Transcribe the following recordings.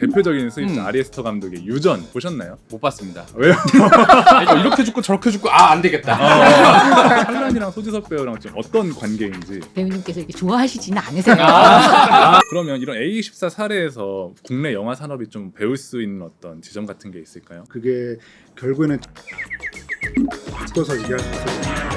대표적인 수입자 아리에스터 감독의 유전 보셨나요? 못 봤습니다. 왜요? 이렇게 죽고 저렇게 죽고 안 되겠다. 찰란이랑 소지섭 배우랑 좀 어떤 관계인지. 배우님께서 이렇게 좋아하시지는 않으세요. 그러면 이런 A24 사례에서 국내 영화 산업이 좀 배울 수 있는 어떤 지점 같은 게 있을까요? 그게 결국에는 바꿔서 얘기할 수 있어요.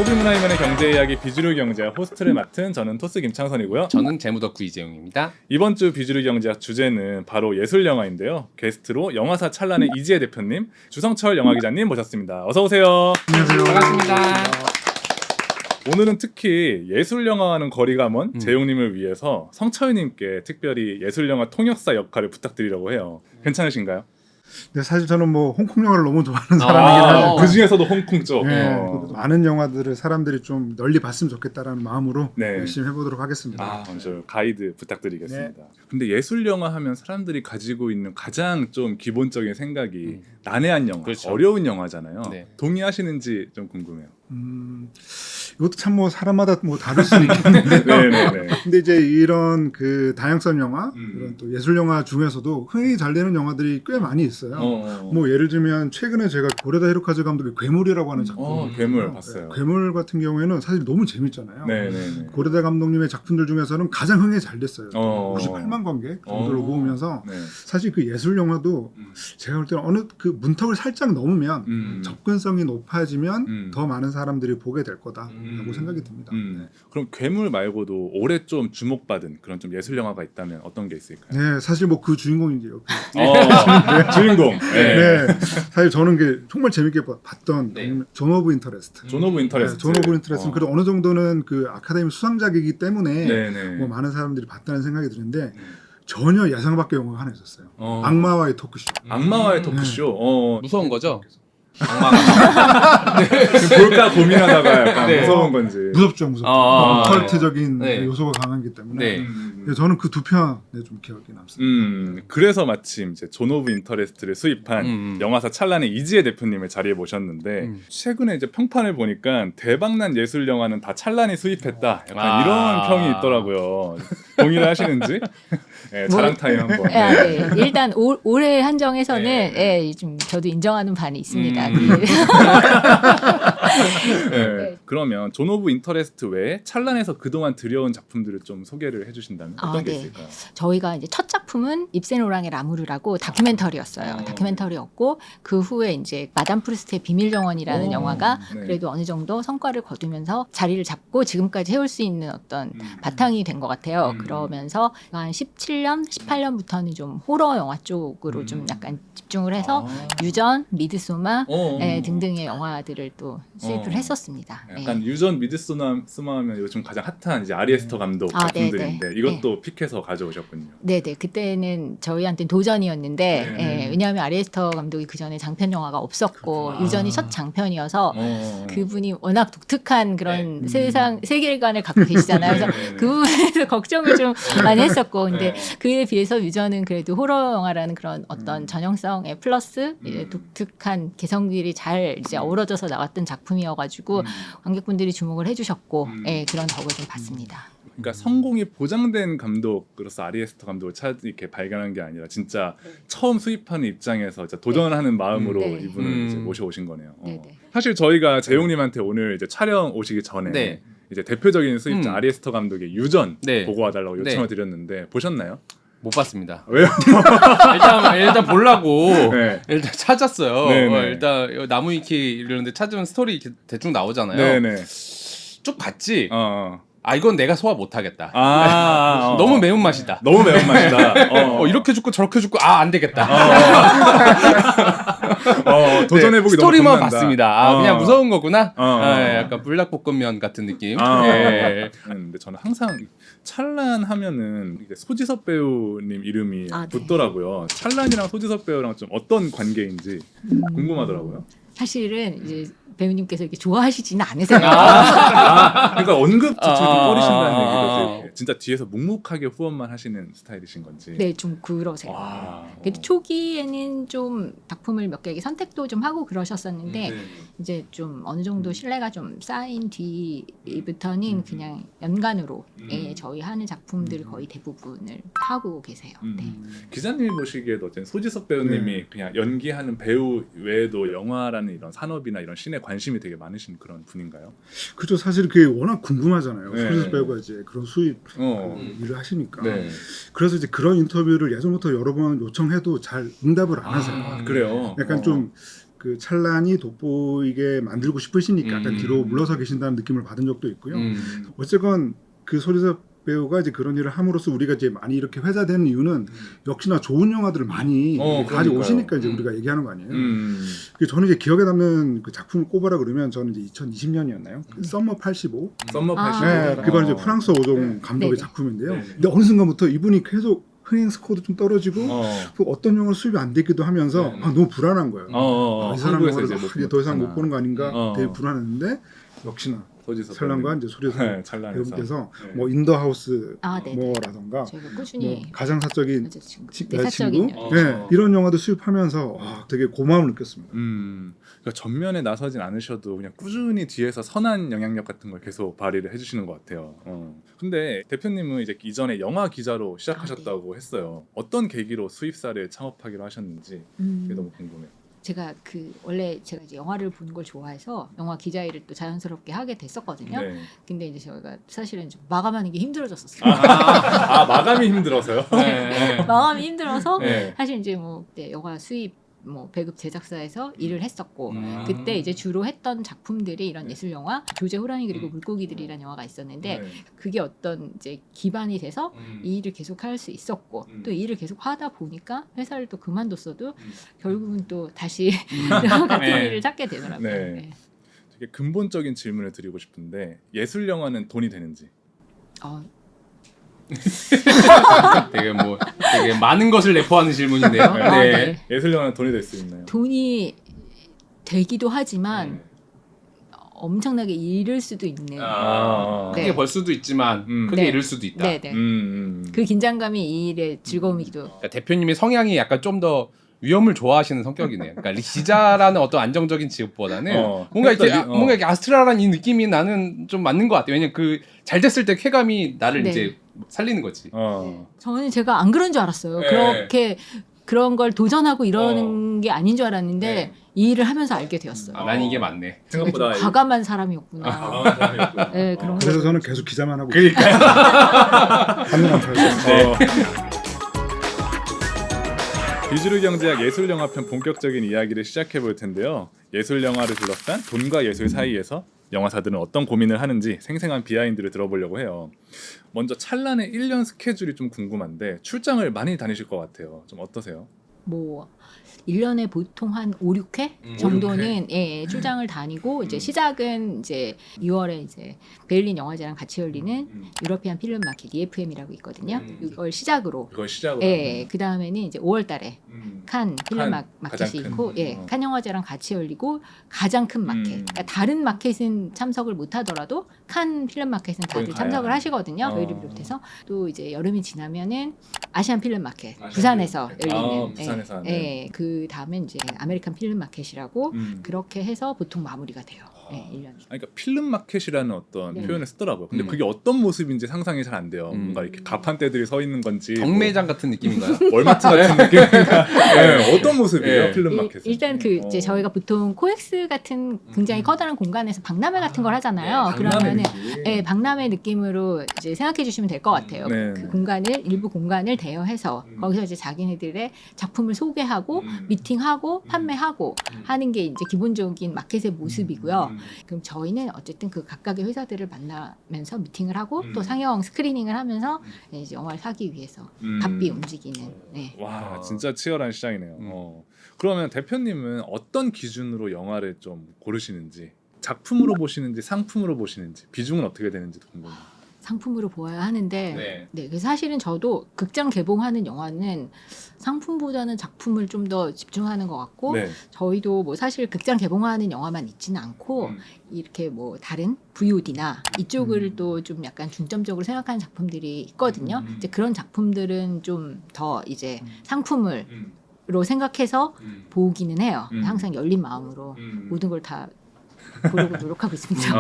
소비문화이면의 경제 이야기 비주류 경제학 호스트를 맡은 저는 토스 김창선이고요. 저는 재무덕후 이재용입니다. 이번 주 비주류 경제학 주제는 바로 예술 영화인데요. 게스트로 영화사 찰란의 이지혜 대표님, 주성철 영화 기자님 모셨습니다. 어서 오세요. 안녕하세요. 반갑습니다. 오늘은 특히 예술 영화와는 거리가 먼 재용님을 위해서 성철님께 특별히 예술 영화 통역사 역할을 부탁드리려고 해요. 괜찮으신가요? 근데 사실 저는 뭐 홍콩 영화를 너무 좋아하는 사람이긴 한데 그 중에서도 홍콩 쪽. 많은 영화들을 사람들이 좀 널리 봤으면 좋겠다라는 마음으로 네. 열심히 해보도록 하겠습니다. 먼저 가이드 부탁드리겠습니다. 근데 예술 영화 하면 사람들이 가지고 있는 가장 좀 기본적인 생각이 난해한 영화, 그렇죠. 어려운 영화잖아요. 네. 동의하시는지 좀 궁금해요. 이것도 참 뭐 사람마다 뭐 다를 수는 있겠는데 네네네. 근데 이제 이런 그 다양성 영화, 이런 또 예술 영화 중에서도 흥행이 잘 되는 영화들이 꽤 많이 있어요. 뭐 예를 들면 최근에 제가 고레다 히로카즈 감독의 괴물이라고 하는 작품, 괴물 봤어요. 괴물 같은 경우에는 사실 너무 재밌잖아요. 네네네. 고레다 감독님의 작품들 중에서는 가장 흥행이 잘 됐어요. 어. 98만 관객 정도를 모으면서 네. 사실 그 예술 영화도 제가 볼 때는 어느 그 문턱을 살짝 넘으면 접근성이 높아지면 더 많은 사람들이 보게 될 거다라고 생각이 듭니다. 그럼 괴물 말고도 올해 좀 주목받은 그런 좀 예술 영화가 있다면 어떤 게 있을까요? 네, 사실 뭐 그 주인공이죠. 주인공. 네. 사실 저는 게 정말 재밌게 봤던 존 오브 인터레스트. 존 오브 인터레스트. 존 오브 인터레스트는 그래도 어느 정도는 그 아카데미 수상작이기 때문에 네네. 뭐 많은 사람들이 봤다는 생각이 드는데 전혀 예상 밖의 영화가 하나 있었어요. 악마와의 토크쇼. 악마와의 토크쇼. 무서운 거죠? 악마가. 볼까 고민하다가 약간 네. 무서운 건지. 무섭죠, 무섭죠. 오컬트적인 네. 요소가 강하기 때문에 네. 그래서 저는 그 두 편에 좀 기억이 남습니다. 그래서 마침 이제 존 오브 인터레스트를 수입한 영화사 찰란의 이지혜 대표님을 자리에 모셨는데 최근에 이제 평판을 보니까 대박난 예술 영화는 다 찰란이 수입했다. 약간 이런 평이 있더라고요. 동의를 하시는지? 네, 자랑 타임 한번. 네. 일단 올해 한정에서는 좀 저도 인정하는 바는 있습니다. 네. 그러면 존 오브 인터레스트 외에 찰란에서 그동안 들여온 작품들을 좀 소개를 해주신다면 어떤 게 있을까요? 저희가 이제 첫 작품은 입센오랑의 라무르라고 다큐멘터리였어요. 다큐멘터리였고 그 후에 이제 마담 프루스트의 비밀 정원이라는 영화가 그래도 어느 정도 성과를 거두면서 자리를 잡고 지금까지 해올 수 있는 어떤 바탕이 된 것 같아요. 그러면서 한 17년, 18년부터는 좀 호러 영화 쪽으로 좀 약간 집중을 해서 유전, 미드소마 등등의 영화들을 또 수입을 했었습니다. 약간 유전 미드소마하면 요즘 가장 핫한 이제 아리에스터 감독 작품들인데 이것도 픽해서 가져오셨군요. 네네, 그때는 저희한테는 도전이었는데 왜냐하면 아리에스터 감독이 그 전에 장편 영화가 없었고 유전이 첫 장편이어서 그분이 워낙 독특한 그런 세계관을 갖고 계시잖아요. 그래서 그 부분에서 걱정을 좀 많이 했었고, 근데 그에 비해서 유전은 그래도 호러 영화라는 그런 어떤 전형성에 플러스 독특한 개성들이 잘 이제 어우러져서 나왔던 작품이어가지고 관객분들이 주목을 해주셨고, 그런 덕을 좀 봤습니다. 그러니까 성공이 보장된 감독으로서 아리에스터 감독을 이렇게 발견한 게 아니라 진짜 처음 수입하는 입장에서 진짜 도전을 하는 마음으로 이분을 이제 모셔오신 거네요. 사실 저희가 재용님한테 오늘 이제 촬영 오시기 전에 이제 대표적인 수입자 아리에스터 감독의 유전 보고 와달라고 요청을 드렸는데 보셨나요? 못 봤습니다. 왜요? 일단 보려고 네. 일단 찾았어요. 네네. 일단 나무위키 이러는데 찾으면 스토리 이렇게 대충 나오잖아요. 네네. 쭉 봤지. 어. 이건 내가 소화 못하겠다. 너무 매운맛이다. 너무 매운맛이다. 이렇게 죽고 저렇게 죽고 안 되겠다. 도전해보기 너무 스토리만 겁난다. 봤습니다. 그냥 무서운 거구나. 약간 불닭볶음면 같은 느낌. 근데 저는 항상 찰란 하면은 이제 소지섭 배우님 이름이 붙더라고요. 찰란이랑 소지섭 배우랑 좀 어떤 관계인지 궁금하더라고요. 사실은 이제 배우님께서 이렇게 좋아하시지는 않으세요. 그러니까 언급 자체를 좀 꺼리신다는 얘기도 진짜 뒤에서 묵묵하게 후원만 하시는 스타일이신 건지. 네, 좀 그러세요. 그래도 초기에는 좀 작품을 몇 개 선택도 좀 하고 그러셨었는데 이제 좀 어느 정도 신뢰가 좀 쌓인 뒤부터는 그냥 연간으로 저희 하는 작품들 거의 대부분을 하고 계세요. 네. 기자님이 보시기에도 어쨌든 소지섭 배우님이 그냥 연기하는 배우 외에도 영화라는 이런 산업이나 이런 신에 관심이 되게 많으신 그런 분인가요? 그죠. 사실 그게 워낙 궁금하잖아요. 네. 소지섭 배우가 이제 그런 수입 그 일을 하시니까. 네. 그래서 이제 그런 인터뷰를 예전부터 여러 번 요청해도 잘 응답을 안 하세요. 그래요? 약간 좀 그 찬란히 돋보이게 만들고 싶으시니까 약간 뒤로 물러서 계신다는 느낌을 받은 적도 있고요. 어쨌건 그 소지섭 배우가 이제 그런 일을 함으로써 우리가 이제 많이 이렇게 회자되는 이유는 역시나 좋은 영화들을 많이 가져오시니까 이제 우리가 얘기하는 거 아니에요. 저는 이제 기억에 남는 그 작품을 꼽아라 그러면 저는 이제 2020년이었나요? 그 썸머 85. 썸머 85. 네, 그건 이제 프랑스 오종 감독의 작품인데요. 근데 어느 순간부터 이분이 계속 흥행 스코어도 좀 떨어지고 그 어떤 영화로 수입이 안 되기도 하면서 너무 불안한 거예요. 이 사람 영화를 더 이상 못 보는 거 아닌가 되게 불안했는데 역시나 설랑과 이제 소리섭 배우께서 뭐 인더 하우스 뭐라던가 저희가 꾸준히 뭐 가장사적인 내사적인 친구 이런 영화도 수입하면서 되게 고마움을 느꼈습니다. 그러니까 전면에 나서진 않으셔도 그냥 꾸준히 뒤에서 선한 영향력 같은 걸 계속 발휘를 해주시는 것 같아요. 근데 대표님은 이제 이전에 영화 기자로 시작하셨다고 했어요. 어떤 계기로 수입사를 창업하기로 하셨는지 그게 너무 궁금해요. 제가 원래 제가 이제 영화를 보는 걸 좋아해서 영화 기자 일을 또 자연스럽게 하게 됐었거든요. 네. 근데 이제 저희가 사실은 좀 마감하는 게 힘들어졌었어요. 마감이 힘들어서요? 마감이 힘들어서 네. 사실 이제 뭐 그때 영화 수입 배급 제작사에서 일을 했었고 그때 이제 주로 했던 작품들이 이런 예술 영화 조제 호랑이 그리고 물고기들이라는 영화가 있었는데 그게 어떤 이제 기반이 돼서 이 일을 계속 할 수 있었고 또 이 일을 계속 하다 보니까 회사를 또 그만뒀어도 결국은 또 다시 같은 일을 찾게 되더라고요. 네. 되게 근본적인 질문을 드리고 싶은데 예술 영화는 돈이 되는지. 되게 많은 것을 내포하는 질문인데요. 네. 예술 영화는 돈이 될 수 있나요? 돈이 되기도 하지만 엄청나게 잃을 수도 있는. 크게 벌 수도 있지만 크게 잃을 수도 있다. 네네. 그 긴장감이 이 일의 즐거움이기도. 그러니까 대표님의 성향이 약간 좀 더 위험을 좋아하시는 성격이네요. 그러니까 기자라는 어떤 안정적인 직업보다는 뭔가 이렇게 아스트랄한 이 느낌이 나는 좀 맞는 것 같아요. 왜냐면 그 잘 됐을 때 쾌감이 나를 이제 살리는 거지. 저는 제가 안 그런 줄 알았어요. 그렇게 그런 걸 도전하고 이러는 게 아닌 줄 알았는데 이 일을 하면서 알게 되었어요. 난 이게 맞네. 생각보다 과감한 사람이었구나. 네, 그런 그래서 거. 저는 계속 기자만 하고 그러니까요. 한눈 안 팔고. 비주류 경제학 예술 영화편 본격적인 이야기를 시작해 볼 텐데요. 예술 영화를 둘러싼 돈과 예술 사이에서 영화사들은 어떤 고민을 하는지 생생한 비하인드를 들어보려고 해요. 먼저 찰란의 1년 스케줄이 좀 궁금한데 출장을 많이 다니실 것 같아요. 좀 어떠세요? 뭐 1년에 보통 한 5, 6회 정도는 출장을 다니고 이제 시작은 이제 2월에 이제 베를린 영화제랑 같이 열리는 유러피안 필름 마켓 EFM이라고 있거든요. 이걸 시작으로. 그 다음에는 이제 5월달에 칸 필름 마켓이 있고, 칸 영화제랑 같이 열리고 가장 큰 마켓. 그러니까 다른 마켓은 참석을 못 하더라도 칸 필름 마켓은 다들 참석을 하시거든요. 저희를 비롯해서 또 이제 여름이 지나면은 아시안 필름 마켓 부산에서 열리는. 부산에서 하는. 그 다음에 이제 아메리칸 필름 마켓이라고 그렇게 해서 보통 마무리가 돼요. 1년이. 그러니까 필름 마켓이라는 어떤 표현을 쓰더라고요. 근데 그게 어떤 모습인지 상상이 잘 안 돼요. 뭔가 이렇게 가판대들이 서 있는 건지 경매장 같은 느낌인가요? 월마트 같은 느낌. 어떤 모습이에요, 필름 마켓은? 일단 이제 저희가 보통 코엑스 같은 굉장히 커다란 공간에서 박람회 같은 걸 하잖아요. 그러면은 박람회 느낌으로 이제 생각해 주시면 될 것 같아요. 그 공간을 일부 공간을 대여해서 거기서 이제 자기네들의 작품을 소개하고 미팅하고 판매하고 하는 게 이제 기본적인 마켓의 모습이고요. 그럼 저희는 어쨌든 그 각각의 회사들을 만나면서 미팅을 하고 또 상영 스크리닝을 하면서 이제 영화를 사기 위해서 바삐 움직이는. 와, 진짜 치열한 시장이네요. 그러면 대표님은 어떤 기준으로 영화를 좀 고르시는지, 작품으로 보시는지 상품으로 보시는지 비중은 어떻게 되는지도 궁금해요. 상품으로 보아야 하는데 네. 네, 그래서 사실은 저도 극장 개봉하는 영화는 상품보다는 작품을 좀 더 집중하는 것 같고 네. 저희도 뭐 사실 극장 개봉하는 영화만 있지는 않고 이렇게 뭐 다른 VOD나 이쪽을 또 좀 약간 중점적으로 생각하는 작품들이 있거든요. 이제 그런 작품들은 좀 더 이제 상품을 로 생각해서 보기는 해요. 항상 열린 마음으로 모든 걸 다 보려고 노력하고 있습니다.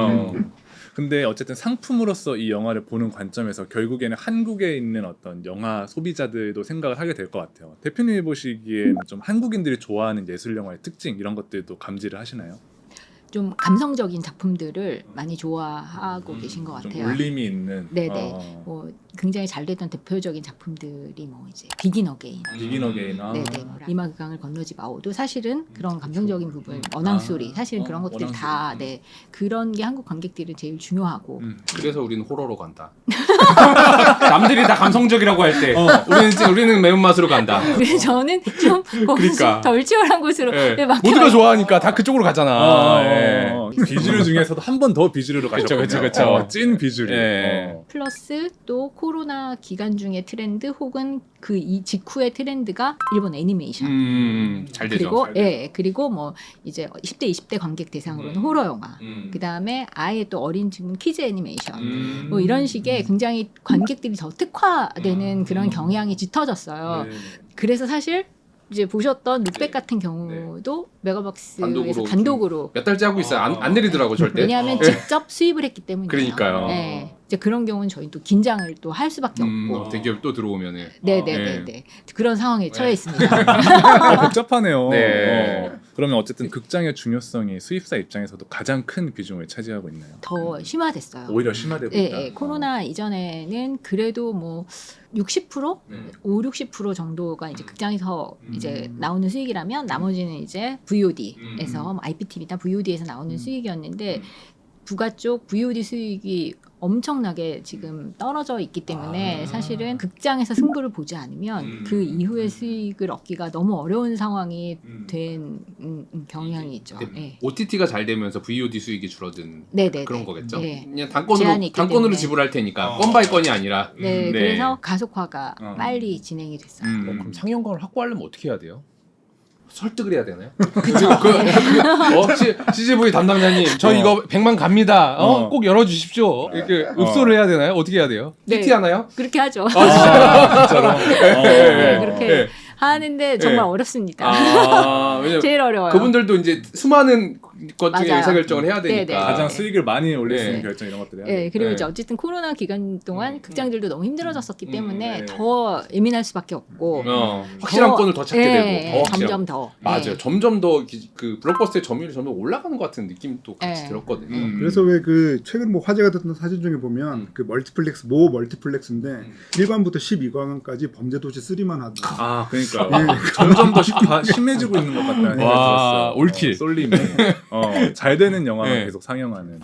근데 어쨌든 상품으로서 이 영화를 보는 관점에서 결국에는 한국에 있는 어떤 영화 소비자들도 생각을 하게 될 것 같아요. 대표님이 보시기에는 좀 한국인들이 좋아하는 예술 영화의 특징 이런 것들도 감지를 하시나요? 좀 감성적인 작품들을 많이 좋아하고 계신 것 좀 같아요. 울림이 있는. 네네. 뭐 굉장히 잘 됐던 대표적인 작품들이 뭐 이제 비긴 어게인. 비긴 어게인. 네네. 뭐 이마 그 강을 건너지 마오도 사실은 그런 감성적인 부분, 언앙소리, 사실은 그런 것들이 다 네, 그런 게 한국 관객들이 제일 중요하고. 그래서 우리는 호러로 간다. 남들이 다 감성적이라고 할 때 우리는 매운맛으로 간다. 그래서 저는 좀 그러니까. 덜 치열한 곳으로 네. 네, 맡겨요. 모두가 좋아하니까 다 그쪽으로 가잖아. 예. 비주류 중에서도 한 번 더 비주류로 가셨군요. 그쵸. 찐 비주류. 예. 플러스 또 코로나 기간 중의 트렌드 혹은 그 이 직후의 트렌드가 일본 애니메이션. 잘 되죠. 그리고 그리고 뭐 이제 10대 20대 관객 대상으로는 호러 영화. 그다음에 아예 또 어린 지금 키즈 애니메이션. 뭐 이런 식의 굉장히 관객들이 더 특화되는 그런 경향이 짙어졌어요. 네. 그래서 사실 이제 보셨던 룩백 같은 경우도 메가박스에서 단독으로 단독으로 몇 달째 하고 있어요. 안 내리더라고 절대. 왜냐하면 직접 수입을 했기 때문이에요. 그러니까요. 네. 이제 그런 경우는 저희 또 긴장을 또 할 수밖에 없고. 대기업 또 들어오면은. 네네네네. 그런 상황에 처해 있습니다. 복잡하네요. 네. 그러면 어쨌든 극장의 중요성이 수입사 입장에서도 가장 큰 비중을 차지하고 있나요? 더 심화됐어요. 오히려 심화되고 네, 있다. 네. 코로나 이전에는 그래도 뭐 60%, 5, 60% 정도가 이제 극장에서 이제 나오는 수익이라면 나머지는 이제 VOD에서 IPTV나 VOD에서 나오는 수익이었는데 부가 쪽 VOD 수익이 엄청나게 지금 떨어져 있기 때문에 사실은 극장에서 승부를 보지 않으면 그 이후의 수익을 얻기가 너무 어려운 상황이 된 경향이 있죠. 네. OTT가 잘 되면서 VOD 수익이 줄어든 네네. 그런 거겠죠. 네. 그냥 제한이 있기 단건으로 때문에. 지불할 테니까 건 바이 건이 아니라. 네, 그래서 가속화가 빨리 진행이 됐어요. 그럼 상영관을 확보하려면 어떻게 해야 돼요? 설득을 해야 되나요? CGV 담당자님, 저 이거 100만 갑니다. 꼭 열어주십시오. 이렇게 읍소를 해야 되나요? 어떻게 해야 돼요? 네. PT 하나요? 그렇게 하죠. 진짜로. 네, 그렇게 네. 하는데 정말 어렵습니다. 왜냐면 제일 어려워요. 그분들도 이제 수많은 것 중에 맞아요. 의사결정을 해야 되니까. 네네. 가장 수익을 많이 올릴 수 있는 네. 결정 이런 것들이. 네, 그리고 네. 이제 어쨌든 코로나 기간 동안 극장들도 너무 힘들어졌었기 때문에 네. 더 예민할 수밖에 없고 확실한 건을 더 찾게 되고 더 확실한. 점점 더 맞아요. 네. 점점 더 그 블록버스터의 점유율이 점점 올라가는 것 같은 느낌도 같이 네. 들었거든요. 그래서 왜 그 최근 뭐 화제가 됐던 사진 중에 보면 그 멀티플렉스 모 멀티플렉스인데 1관부터 12관까지 범죄도시 3만 하더라고요. 그러니까 점점 더 심해지고 있는 것 같다는 생각이 들었어요. 올킬. 쏠림이. 잘 되는 영화만 네. 계속 상영하는.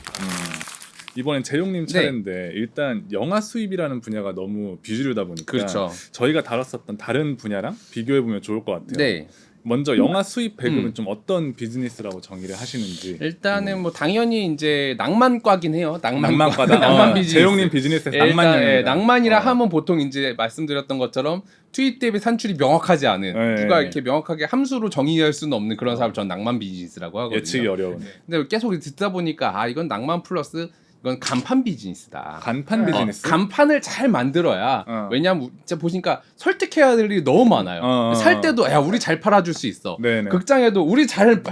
이번엔 재용님 차례인데 일단 영화 수입이라는 분야가 너무 비주류다 보니까 그렇죠. 저희가 다뤘었던 다른 분야랑 비교해 보면 좋을 것 같아요. 네. 먼저 영화 수입 배급은 좀 어떤 비즈니스라고 정의를 하시는지. 일단은 뭐 당연히 이제 낭만과긴 해요. 낭만과다. 낭만 비즈니스. 재용님 비즈니스에서 낭만형. 낭만이라 하면 보통 이제 말씀드렸던 것처럼 투입 대비 산출이 명확하지 않은 네. 누가 이렇게 명확하게 함수로 정의할 수는 없는 그런 사람을 전 낭만 비즈니스라고 하거든요. 예측이 어려운. 근데 계속 듣다 보니까 이건 낭만 플러스 이건 간판 비즈니스다. 간판 비즈니스. 간판을 잘 만들어야 왜냐면 진짜 보시니까 설득해야 될 일이 너무 많아요. 살 때도 야 우리 잘 팔아줄 수 있어. 네네. 극장에도 우리 잘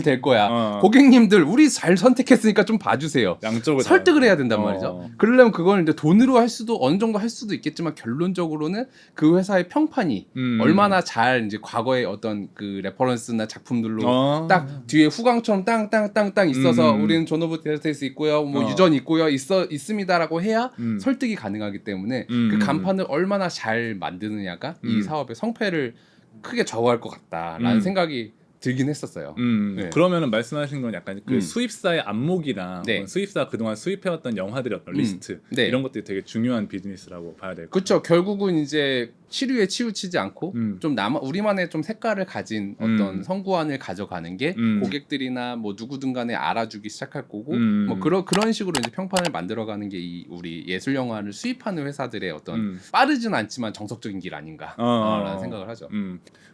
될 거야. 고객님들 우리 잘 선택했으니까 좀 봐주세요. 양쪽을 설득을 해야 된단 말이죠. 그러려면 그걸 이제 돈으로 할 수도 어느 정도 할 수도 있겠지만 결론적으로는 그 회사의 평판이 얼마나 잘 이제 과거의 어떤 그 레퍼런스나 작품들로 딱 뒤에 후광처럼 땅땅땅땅 있어서 우리는 존 오브 데스테이스 있고요. 뭐 유전 있고요. 있습니다라고 해야 설득이 가능하기 때문에 그 간판을 얼마나 잘 만드느냐가 이 사업의 성패를 크게 좌우할 것 같다라는 생각이 들긴 했었어요. 네. 그러면은 말씀하신 건 약간 그 수입사의 안목이랑 네. 수입사 그동안 수입해왔던 영화들의 어떤 리스트 네. 이런 것들이 되게 중요한 비즈니스라고 봐야 될 것 그렇죠. 결국은 이제 치류에 치우치지 않고 좀 우리만의 좀 색깔을 가진 어떤 성구안을 가져가는 게 고객들이나 뭐 누구든 간에 알아주기 시작할 거고 뭐 그런 식으로 이제 평판을 만들어가는 게 이 우리 예술 영화를 수입하는 회사들의 어떤 빠르진 않지만 정석적인 길 아닌가라는 생각을 하죠.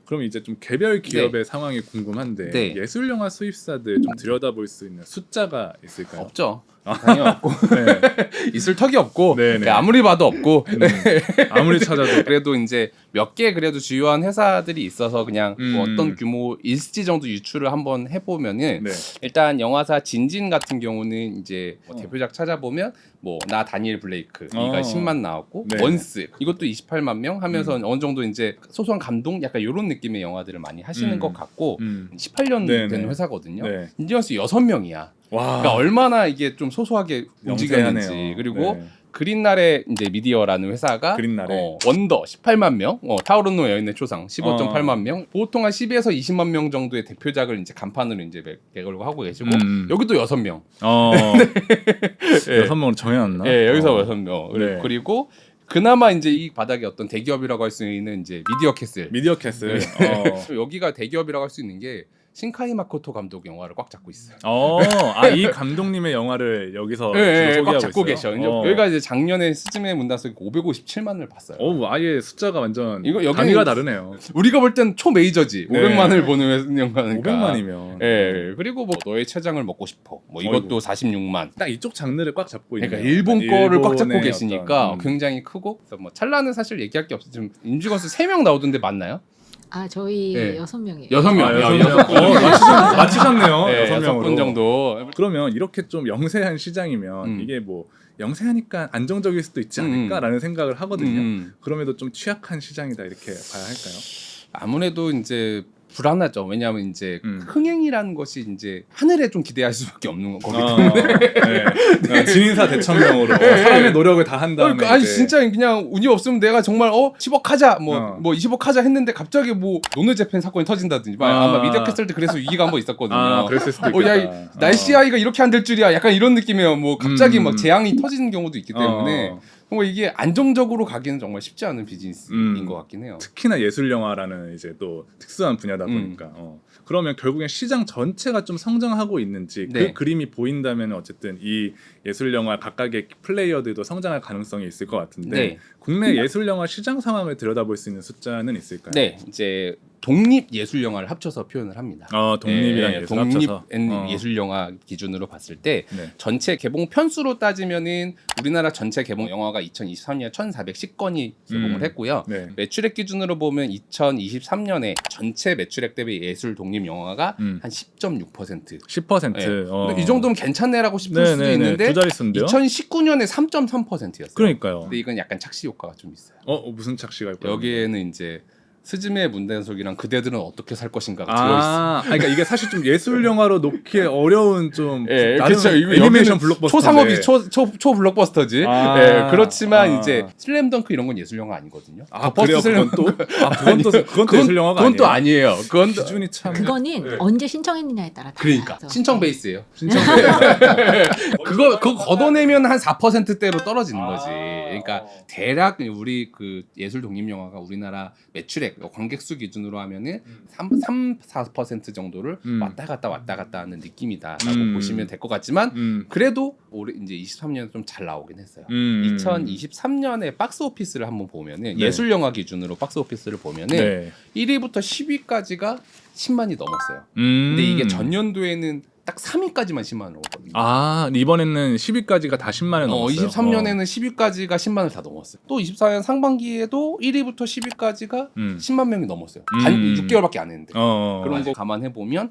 그럼 이제 좀 개별 기업의 상황이 궁금한데 예술 영화 수입사들 좀 들여다볼 수 있는 숫자가 있을까요? 없죠. 당연히 없고 있을 턱이 없고 아무리 봐도 없고 아무리 찾아도 그래도 이제 몇 개 그래도 주요한 회사들이 있어서 그냥 뭐 어떤 규모 일시 정도 유출을 한번 해보면은 일단 영화사 진진 같은 경우는 이제 뭐 대표작 찾아보면 뭐 나 다니엘 블레이크 이가 10만 나왔고 원스 이것도 28만 명 하면서 어느 정도 이제 소소한 감동 약간 이런 느낌의 영화들을 많이 하시는 것 같고 18년 된 회사거든요. 인디언스 6명이야. 그러니까 얼마나 이게 좀 소소하게 움직였는지. 그리고 그린날의 이제 미디어라는 회사가 원더 18만 명, 타오르노 여인의 초상 15.8만 명, 보통 한 10에서 20만 명 정도의 대표작을 이제 간판으로 이제 매걸고 하고 계시고 여기도 6명. 6명으로 정해놨나? 네, 여기서 6명. 그리고 그나마 이제 이 바닥에 어떤 대기업이라고 할 수 있는 이제 미디어 캐슬. 여기가 대기업이라고 할 수 있는 게 신카이 마코토 감독 영화를 꽉 잡고 있어요. 이 감독님의 영화를 여기서 꽉 잡고 계셔. 여기가 이제 작년에 스즈메 문단속 557만을 봤어요. 아예 숫자가 완전 단위가 다르네요. 우리가 볼 땐 초메이저지. 500만을 보는 영화니까. 500만이면. 그리고 뭐 너의 췌장을 먹고 싶어. 뭐 이것도 46만. 딱 이쪽 장르를 꽉 잡고 있는. 그러니까 일본 거를 꽉 잡고 계시니까 굉장히 크고. 그래서 뭐 찰나는 사실 얘기할 게 없어. 지금 임직원수 3명 나오던데 맞나요? 저희 6명이에요. 6명. 맞히셨네요. 6분 정도. 그러면 이렇게 좀 영세한 시장이면 이게 뭐 영세하니까 안정적일 수도 있지 않을까라는 생각을 하거든요. 그럼에도 좀 취약한 시장이다 이렇게 봐야 할까요? 아무래도 이제 불안하죠. 왜냐하면 이제 흥행이라는 것이 이제 하늘에 좀 기대할 수밖에 없는 거기 때문에 진인사 대천명으로 사람의 노력을 다 한 다음에 아니 진짜 그냥 운이 없으면 내가 정말 10억 하자 뭐 20억 하자 했는데 갑자기 뭐 노느 재팬 사건이 터진다든지 아마 미디어 캐슬 때 그래서 위기가 한번 있었거든요. 그랬을 수도 있겠다. 야, 날씨 아이가 이렇게 안 될 줄이야. 약간 이런 느낌이에요. 뭐 갑자기 막 재앙이 터지는 경우도 있기 때문에 이게 안정적으로 가기는 정말 쉽지 않은 비즈니스인 것 같긴 해요. 특히나 예술 영화라는 이제 또 특수한 분야다 보니까 그러면 결국엔 시장 전체가 좀 성장하고 있는지 그 그림이 보인다면 어쨌든 이 예술 영화 각각의 플레이어들도 성장할 가능성이 있을 것 같은데 국내 예술 영화 시장 상황을 들여다볼 수 있는 숫자는 있을까요? 네, 이제 독립 예술 영화를 합쳐서 표현을 합니다. 독립이랑 예술 독립 합쳐서 예술 영화 기준으로 봤을 때 전체 개봉 편수로 따지면은 우리나라 전체 개봉 영화가 2023년 1,410건이 개봉을 했고요. 매출액 기준으로 보면 2023년에 전체 매출액 대비 예술 독립 영화가 한 10.6%. 10%. 이 정도면 괜찮네라고 싶을 수도 있는데 두 자릿수인데요? 2019년에 3.3%였어요. 그러니까요. 근데 이건 약간 착시 효과가 좀 있어요. 무슨 착시가 있고요? 여기에는 이제 스즈메 문단속이랑 그대들은 어떻게 살 것인가가 들어있어요. 그러니까 이게 사실 좀 예술 영화로 놓기 어려운 좀 그렇죠. 애니메이션 블록버스터 초상업이 초 블록버스터지. 그렇지만 이제 슬램덩크 이런 건 예술 영화 아니거든요. 그래요? 그건 또 예술 영화가 그건 또 아니에요. 그건 기준이 참 그거는 언제 신청했느냐에 따라 그러니까 신청 베이스예요. 신청 베이스. 그거 걷어내면 한 4%대로 떨어지는 거지. 그러니까 대략 우리 그 예술 독립 영화가 우리나라 매출액 관객 수 기준으로 하면은 4% 정도를 왔다 갔다 하는 느낌이다라고 보시면 될 것 같지만 그래도 올해 이제 23년에 좀 잘 나오긴 했어요. 2023년에 박스 오피스를 한번 보면은 예술 영화 기준으로 박스 오피스를 보면은 1위부터 10위까지가 10만이 넘었어요. 근데 이게 전년도에는 딱 3위까지만 10만을 넘었거든요. 이번에는 10위까지가 다 10만을 넘었어요. 23년에는 10위까지가 10만을 다 넘었어요. 또 24년 상반기에도 1위부터 10위까지가 10만 명이 넘었어요. 단 6개월밖에 안 했는데. 그런 거 감안해 보면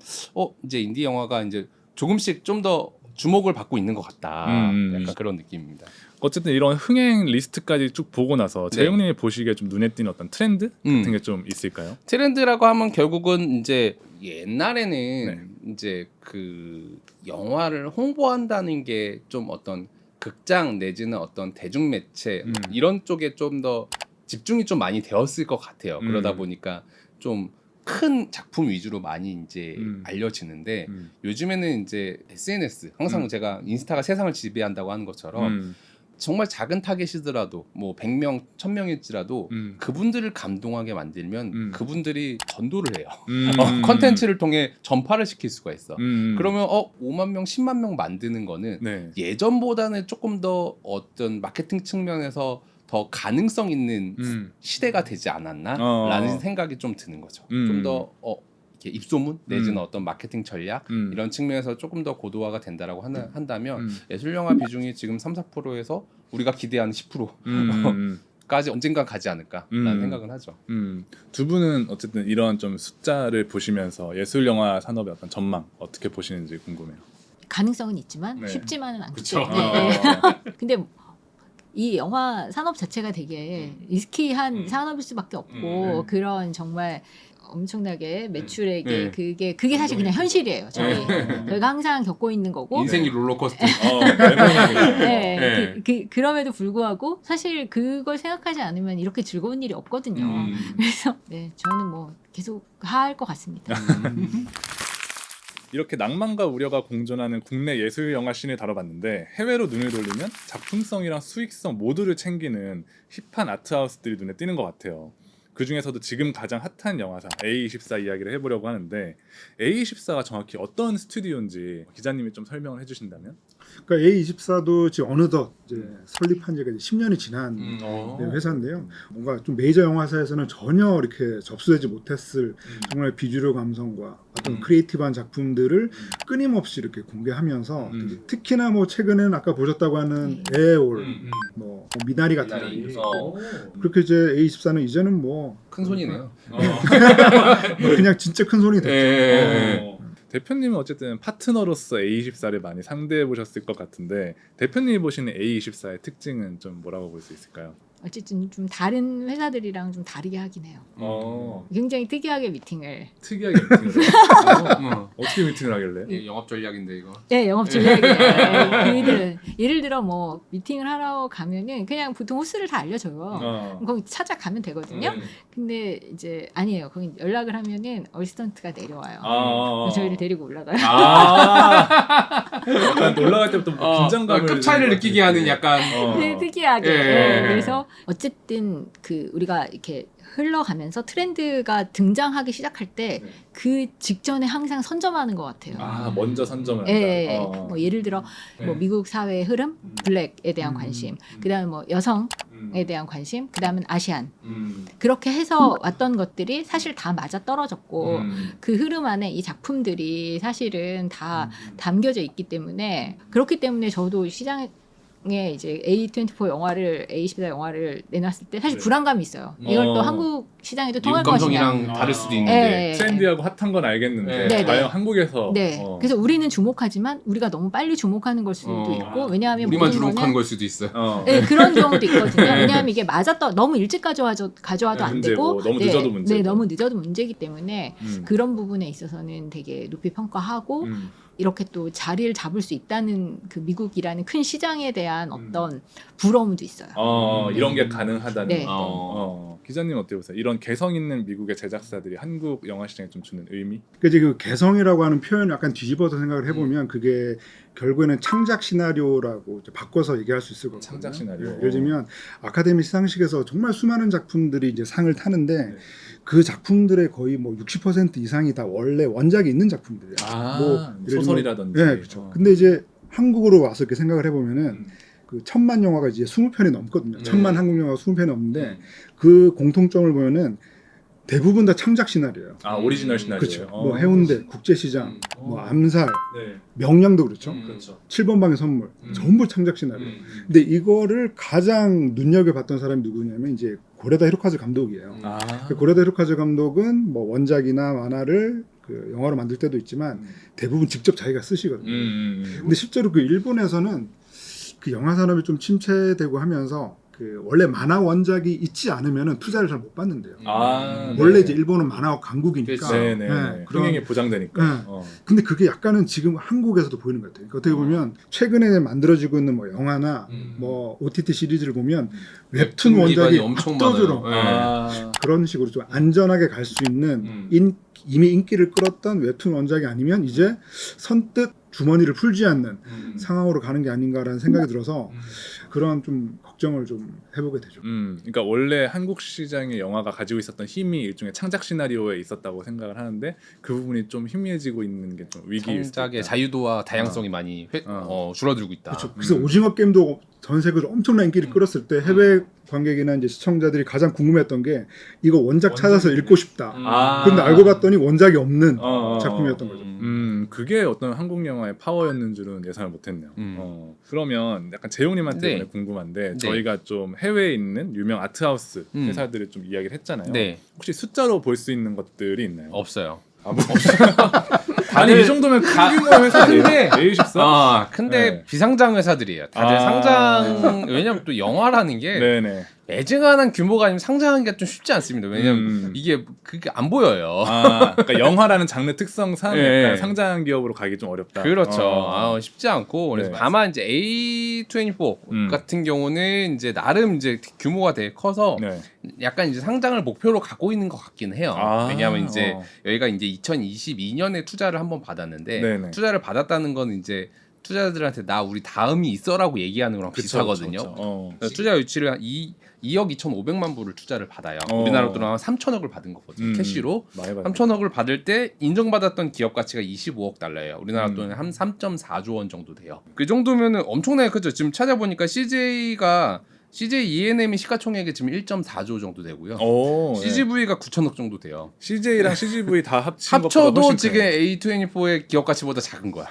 이제 인디 영화가 이제 조금씩 좀 더 주목을 받고 있는 것 같다. 약간 그런 느낌입니다. 어쨌든 이런 흥행 리스트까지 쭉 보고 나서 재용님이 보시기에 좀 눈에 띄는 어떤 트렌드 같은 게 좀 있을까요? 트렌드라고 하면 결국은 이제 옛날에는 이제 그 영화를 홍보한다는 게 좀 어떤 극장 내지는 어떤 대중 매체 이런 쪽에 좀 더 집중이 좀 많이 되었을 것 같아요. 그러다 보니까 좀 큰 작품 위주로 많이 이제 알려지는데 요즘에는 이제 SNS 항상 제가 인스타가 세상을 지배한다고 하는 것처럼 정말 작은 타겟이더라도 뭐 100명, 1000명일지라도 그분들을 감동하게 만들면 그분들이 전도를 해요. 컨텐츠를 통해 전파를 시킬 수가 있어. 그러면 5만 명, 10만 명 만드는 거는 네. 예전보다는 조금 더 어떤 마케팅 측면에서 더 가능성 있는 시대가 되지 않았나라는 생각이 좀 드는 거죠. 좀 더 입소문 내지는 어떤 마케팅 전략 이런 측면에서 조금 더 고도화가 된다라고 한다면 예술영화 비중이 지금 3-4%에서 우리가 기대하는 10%까지 언젠가 가지 않을까라는 생각은 하죠. 두 분은 어쨌든 이런 좀 숫자를 보시면서 예술영화 산업의 어떤 전망 어떻게 보시는지 궁금해요. 가능성은 있지만 네. 쉽지만은 않죠. 그쵸. 근데 이 영화 산업 자체가 되게 리스키한 산업일 수밖에 없고 그런 정말 엄청나게 매출액이 그게 사실 그냥 현실이에요. 저희가 항상 겪고 있는 거고. 인생이 롤러코스터. 네, 그럼에도 불구하고 사실 그걸 생각하지 않으면 이렇게 즐거운 일이 없거든요. 그래서 네, 저는 뭐 계속 할 것 같습니다. 이렇게 낭만과 우려가 공존하는 국내 예술 영화 씬을 다뤄봤는데 해외로 눈을 돌리면 작품성이랑 수익성 모두를 챙기는 힙한 아트하우스들이 눈에 띄는 것 같아요. 그 중에서도 지금 가장 핫한 영화사 A24 이야기를 해보려고 하는데 A24가 정확히 어떤 스튜디오인지 기자님이 좀 설명을 해주신다면? 그러니까 A24도 지금 어느덧 이제 설립한 지가 10년이 지난 회사인데요. 뭔가 좀 메이저 영화사에서는 전혀 이렇게 접수되지 못했을 정말 비주류 감성과 어떤 크리에이티브한 작품들을 끊임없이 이렇게 공개하면서 특히나 뭐 최근에는 아까 보셨다고 하는 에올, 뭐 미나리 같은 작품이 그렇게 이제 A24는 이제는 뭐 큰 손이네요. 그냥 진짜 큰 손이 됐죠. 대표님은 어쨌든 파트너로서 A24를 많이 상대해 보셨을 것 같은데 대표님이 보시는 A24의 특징은 좀 뭐라고 볼 수 있을까요? 어쨌든 좀 다른 회사들이랑 좀 다르게 하긴 해요. 굉장히 특이하게 미팅을. 특이하게 미팅을 해요? 어떻게 미팅을 하길래? 영업 전략인데 이거. 네, 영업 전략이에요. 저희들은 예를 들어 뭐 미팅을 하러 가면은 그냥 보통 호스를 다 알려줘요. 거기 찾아가면 되거든요. 근데 이제 아니에요. 거기 연락을 하면은 어시스턴트가 내려와요. 그래서 저희를 데리고 올라가요. 약간 올라갈 때부터 긴장감을 급 차이를 느끼게 하는 약간 네, 특이하게. 그래서 어쨌든 그 우리가 이렇게 흘러가면서 트렌드가 등장하기 시작할 때 그 직전에 항상 선점하는 것 같아요. 먼저 선점을 예, 한다. 뭐 예를 들어 뭐 미국 사회의 흐름, 블랙에 대한 관심, 그다음에 뭐 여성에 대한 관심, 그다음은 아시안. 그렇게 해서 왔던 것들이 사실 다 맞아 떨어졌고 그 흐름 안에 이 작품들이 사실은 다 담겨져 있기 때문에 그렇기 때문에 저도 시장에 이제 A24 영화를 A24 영화를 내놨을 때 사실 불안감이 있어요. 이걸 또 한국 시장에도 통할 미국 것이냐. 감성이랑 다를 수도 있는데 트렌디하고 핫한 건 알겠는데 과연 한국에서 그래서 우리는 주목하지만 우리가 너무 빨리 주목하는 걸 수도 있고 왜냐하면 우리만 모든 주목하는 거는 걸 수도 있어요. 네, 그런 경우도 있거든요. 왜냐하면 이게 너무 일찍 가져와도 안 문제고, 되고 너무 늦어도 문제고. 네, 너무 늦어도 문제이기 때문에 그런 부분에 있어서는 되게 높이 평가하고 이렇게 또 자리를 잡을 수 있다는 그 미국이라는 큰 시장에 대한 어떤 부러움도 있어요. 이런 게 가능하다는 네. 기자님 어떻게 보세요? 이런 개성 있는 미국의 제작사들이 한국 영화 시장에 좀 주는 의미? 그 개성이라고 하는 표현을 약간 뒤집어서 생각을 해보면 그게 결국에는 창작 시나리오라고 이제 바꿔서 얘기할 수 있을 것 같아요. 창작 시나리오. 예를 들면 아카데미 시상식에서 정말 수많은 작품들이 이제 상을 타는데 그 작품들의 거의 뭐 60% 이상이 다 원래 원작이 있는 작품들이에요. 뭐 소설이라든지. 네, 그렇죠. 근데 이제 한국으로 와서 이렇게 생각을 해보면은 그 1000만 영화가 이제 20편이 넘거든요. 1000만 한국 영화가 20편이 넘는데 그 공통점을 보면은 대부분 다 창작 시나리오예요. 오리지널 시나리오. 그렇죠. 뭐 해운대, 국제시장, 뭐 암살, 명량도 그렇죠. 7번 방의 선물, 전부 창작 시나리오. 근데 이거를 가장 눈여겨봤던 사람이 누구냐면 이제 고레다 히로카즈 감독이에요. 고레다 히로카즈 감독은 뭐 원작이나 만화를 그 영화로 만들 때도 있지만 대부분 직접 자기가 쓰시거든요. 근데 실제로 그 일본에서는 그 영화 산업이 좀 침체되고 하면서 그 원래 만화 원작이 있지 않으면은 투자를 잘 못 받는데요. 원래 이제 일본은 만화 강국이니까 흥행이 보장되니까. 근데 그게 약간은 지금 한국에서도 보이는 것 같아요. 그러니까 어떻게 보면 최근에 만들어지고 있는 뭐 영화나 뭐 OTT 시리즈를 보면 웹툰 원작이 엄청 압도적으로 많아요. 그런 식으로 좀 안전하게 갈 수 있는 이미 인기를 끌었던 웹툰 원작이 아니면 이제 선뜻 주머니를 풀지 않는 상황으로 가는 게 아닌가라는 생각이 들어서 그런 좀 걱정을 좀 해보게 되죠. 그러니까 원래 한국 시장의 영화가 가지고 있었던 힘이 일종의 창작 시나리오에 있었다고 생각을 하는데 그 부분이 좀 희미해지고 있는 게 좀 위기일 수도 창작의 있다. 자유도와 다양성이 많이 줄어들고 있다. 그렇죠. 그래서 오징어 게임도 전 세계로 엄청난 인기를 끌었을 때 해외 관객이나 이제 시청자들이 가장 궁금했던 게 이거 원작 찾아서 읽고 싶다. 근데 알고 봤더니 원작이 없는 작품이었던 거죠. 그게 어떤 한국 영화의 파워였는 줄은 예상을 못했네요. 그러면 약간 재용님한테 네. 오늘 궁금한데 네. 저희가 좀 해외에 있는 유명 아트하우스 회사들을 좀 이야기를 했잖아요. 네. 혹시 숫자로 볼 수 있는 것들이 있나요? 없어요. 아니 이 정도면 큰 규모 회사인데 A24? 근데 네. 비상장 회사들이에요. 다들 상장 왜냐면 또 영화라는 게 네네. 매증한한 규모가 아니면 상장하기가 좀 쉽지 않습니다. 왜냐면 이게 그게 안 보여요. 그러니까 영화라는 장르 특성상 네. 약간 상장 기업으로 가기 좀 어렵다. 그렇죠. 쉽지 않고 그래서 네. 다만 이제 A24 같은 경우는 이제 나름 이제 규모가 되게 커서 네. 약간 이제 상장을 목표로 갖고 있는 것 같긴 해요. 왜냐하면 이제 여기가 이제 2022년에 투자를 한번 받았는데 네네. 투자를 받았다는 건 이제 투자자들한테 나 우리 다음이 있어라고 얘기하는 거랑 비슷하거든요. 그쵸. 그래서 투자 유치를 한 2억 2,500만 불을 투자를 받아요. 우리나라 돈으로 한 3천억을 받은 거거든요. 캐시로. 많이 받았네. 3천억을 받을 때 인정받았던 기업 가치가 25억 달러예요. 우리나라 돈은 한 3.4조 원 정도 돼요. 그 정도면은 엄청나게 크죠. 지금 찾아보니까 CJ E&M이 시가총액이 지금 1.4조 정도 되고요. 오, CGV가 9천억 정도 돼요. CJ랑 CGV 다 합친 것보다 합쳐도 훨씬 지금 크네. A24의 기업 가치보다 작은 거야.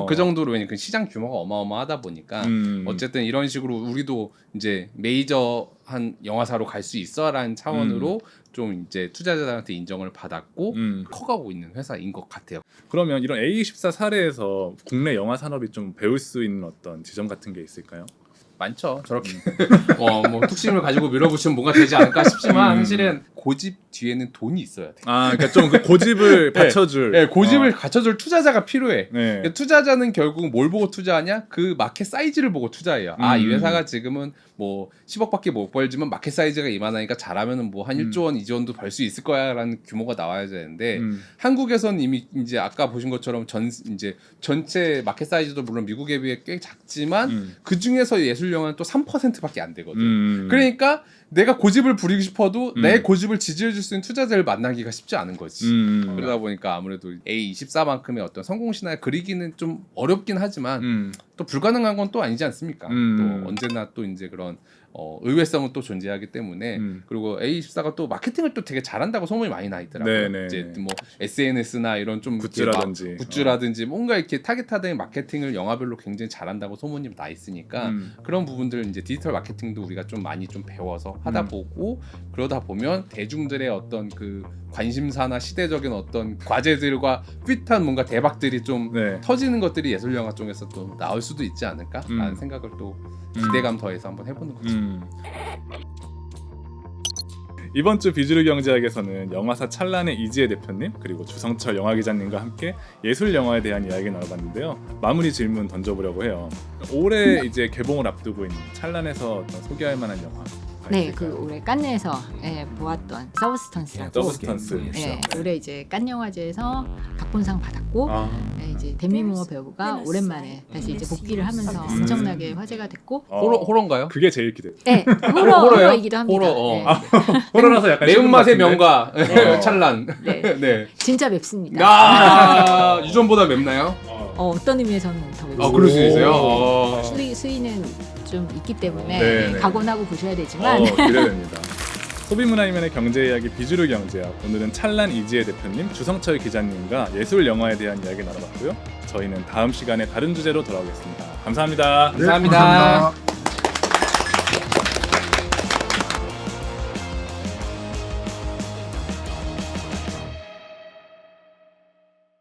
그 정도로 왜냐면 그 시장 규모가 어마어마하다 보니까 어쨌든 이런 식으로 우리도 이제 메이저한 영화사로 갈 수 있어라는 차원으로 좀 이제 투자자들한테 인정을 받았고 커가고 있는 회사인 것 같아요. 그러면 이런 A24 사례에서 국내 영화 산업이 좀 배울 수 있는 어떤 지점 같은 게 있을까요? 많죠. 저렇게 뭐 툭심을 가지고 밀어붙이면 뭔가 되지 않을까 싶지만 사실은 고집 뒤에는 돈이 있어야 돼. 그러니까 좀 그 고집을 받쳐줄. 네, 고집을 갖춰줄 투자자가 필요해. 네. 투자자는 결국 뭘 보고 투자하냐? 그 마켓 사이즈를 보고 투자해요. 이 회사가 지금은 뭐 10억밖에 못 벌지만 마켓 사이즈가 이만하니까 잘하면은 뭐 한 1조 원, 2조 원도 벌 수 있을 거야라는 규모가 나와야 되는데 한국에선 이미 이제 아까 보신 것처럼 이제 전체 마켓 사이즈도 물론 미국에 비해 꽤 작지만 그 중에서 예술 영화는 또 3%밖에 안 되거든. 그러니까 내가 고집을 부리고 싶어도 내 고집을 지지해줄 수 있는 투자자를 만나기가 쉽지 않은 거지. 그러다 보니까 아무래도 A24만큼의 어떤 성공 신화를 그리기는 좀 어렵긴 하지만 또 불가능한 건 또 아니지 않습니까? 또 언제나 또 이제 그런 의외성은 또 존재하기 때문에 그리고 A24가 또 마케팅을 또 되게 잘한다고 소문이 많이 나 있더라고요. 네네. 이제 뭐 SNS나 이런 좀 굿즈라든지. 굿즈라든지 뭔가 이렇게 타겟화된 마케팅을 영화별로 굉장히 잘한다고 소문이 나 있으니까 그런 부분들 이제 디지털 마케팅도 우리가 좀 많이 좀 배워서 하다 보고 그러다 보면 대중들의 어떤 그 관심사나 시대적인 어떤 과제들과 삐끗한 뭔가 대박들이 좀 네. 터지는 것들이 예술 영화 쪽에서 또 나올 수도 있지 않을까라는 생각을 또 기대감 더해서 한번 해보는 거죠. 이번 주 비주류 경제학에서는 영화사 찰란의 이지혜 대표님 그리고 주성철 영화 기자님과 함께 예술 영화에 대한 이야기 나눠봤는데요. 마무리 질문 던져보려고 해요. 올해 이제 개봉을 앞두고 있는 찰란에서 어떤 소개할 만한 영화. 네, 그 올해 깐느에서 보았던 서브스턴스라고. 서브스턴스. 네, 올해 이제 깐 영화제에서 각본상 받았고 이제 데미 무어 배우가 오랜만에 다시 이제 복귀를 하면서 엄청나게 화제가 됐고. 호러인가요? 그게 제일 기대. 네, 호러예요? 호러이기도 합니다. 호러, 네. 호러라서 약간 매운맛의 명가 네. 찰란. 네. 네. 진짜 맵습니다. 유전보다 맵나요? 어떤 의미에서는 더 맵습니다. 그럴 수 있어요. 수위는 좀 있기 때문에 네네. 각오하고 보셔야 되지만 기대됩니다. 소비문화이면의 경제 이야기 비주류 경제학. 오늘은 찰란 이지혜 대표님, 주성철 기자님과 예술 영화에 대한 이야기 나눠봤고요. 저희는 다음 시간에 다른 주제로 돌아오겠습니다. 감사합니다. 네, 감사합니다. 감사합니다.